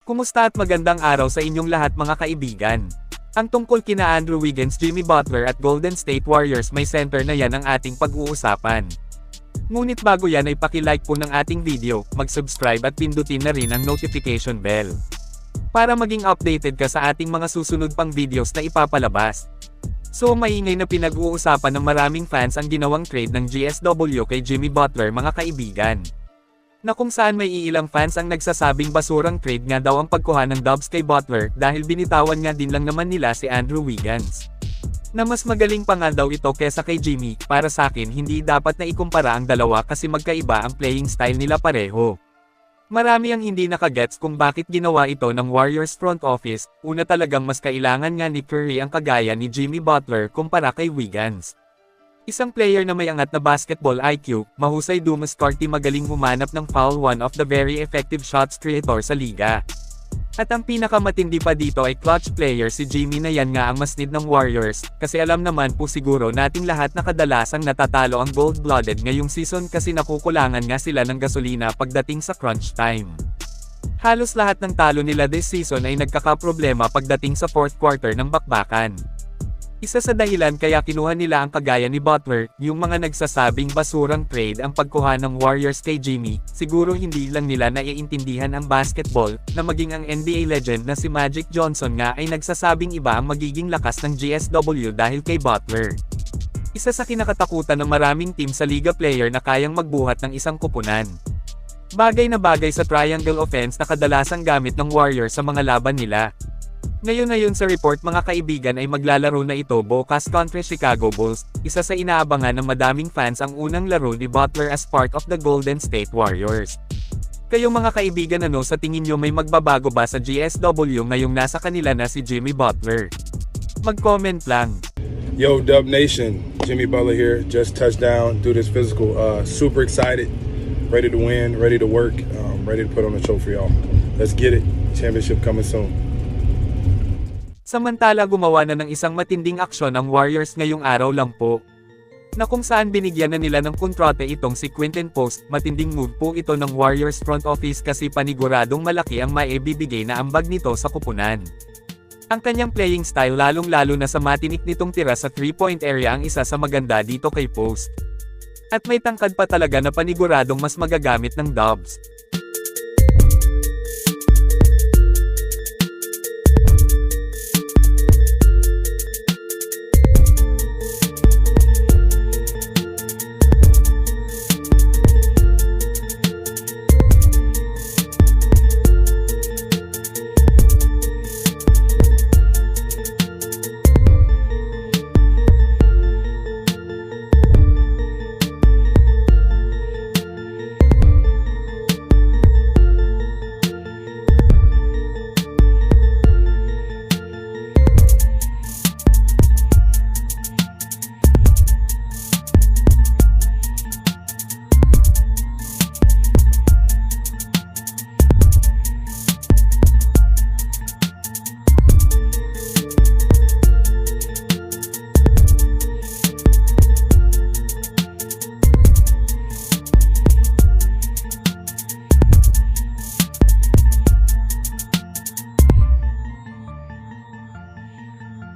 Kumusta at magandang araw sa inyong lahat mga kaibigan. Ang tungkol kina Andrew Wiggins, Jimmy Butler at Golden State Warriors may center na yan ang ating pag-uusapan. Ngunit bago yan ay paki-like po ng ating video, mag-subscribe at pindutin na rin ang notification bell. Para maging updated ka sa ating mga susunod pang videos na ipapalabas. So maingay na pinag-uusapan ng maraming fans ang ginawang trade ng GSW kay Jimmy Butler mga kaibigan. Na kung saan may iilang fans ang nagsasabing basurang trade nga daw ang pagkuha ng Dubs kay Butler dahil binitawan nga din lang naman nila si Andrew Wiggins. Na mas magaling pa nga daw ito kesa kay Jimmy, para sa akin hindi dapat na ikumpara ang dalawa kasi magkaiba ang playing style nila pareho. Marami ang hindi nakagets kung bakit ginawa ito ng Warriors front office. Una, talagang mas kailangan nga ni Curry ang kagaya ni Jimmy Butler kumpara kay Wiggins. Isang player na may angat na basketball IQ, mahusay dumascarte, magaling humanap ng foul, one of the very effective shots creator sa liga. At ang pinakamatindi pa dito ay clutch player si Jimmy, na yan nga ang mas need ng Warriors, kasi alam naman po siguro nating lahat na kadalasang natatalo ang gold-blooded ngayong season kasi nakukulangan nga sila ng gasolina pagdating sa crunch time. Halos lahat ng talo nila this season ay nagkakaproblema pagdating sa fourth quarter ng bakbakan. Isa sa dahilan kaya kinuha nila ang kagaya ni Butler, yung mga nagsasabing basurang trade ang pagkuha ng Warriors kay Jimmy, siguro hindi lang nila naiintindihan ang basketball, na maging ang NBA legend na si Magic Johnson nga ay nagsasabing iba ang magiging lakas ng GSW dahil kay Butler. Isa sa kinakatakutan ng maraming team sa liga, player na kayang magbuhat ng isang kupunan. Bagay na bagay sa triangle offense na kadalasang gamit ng Warriors sa mga laban nila. Ngayon sa report mga kaibigan ay maglalaro na ito bukas kontra Chicago Bulls, isa sa inaabangan ng madaming fans ang unang laro ni Butler as part of the Golden State Warriors. Kayo mga kaibigan, ano sa tingin nyo, may magbabago ba sa GSW ngayong nasa kanila na si Jimmy Butler? Mag-comment lang. Yo, Dub Nation, Jimmy Butler here, just touched down, do this physical, super excited, ready to win, ready to work, ready to put on a show for y'all. Let's get it, championship coming soon. Samantala gumawa na ng isang matinding aksyon ang Warriors ngayong araw lang po, na kung saan binigyan na nila ng kontrata itong si Quinton Post. Matinding move po ito ng Warriors front office kasi paniguradong malaki ang maibibigay na ambag nito sa kupunan. Ang kanyang playing style, lalong-lalo na sa matinik nitong tira sa 3-point area, ang isa sa maganda dito kay Post. At may tangkad pa talaga na paniguradong mas magagamit ng Dubs.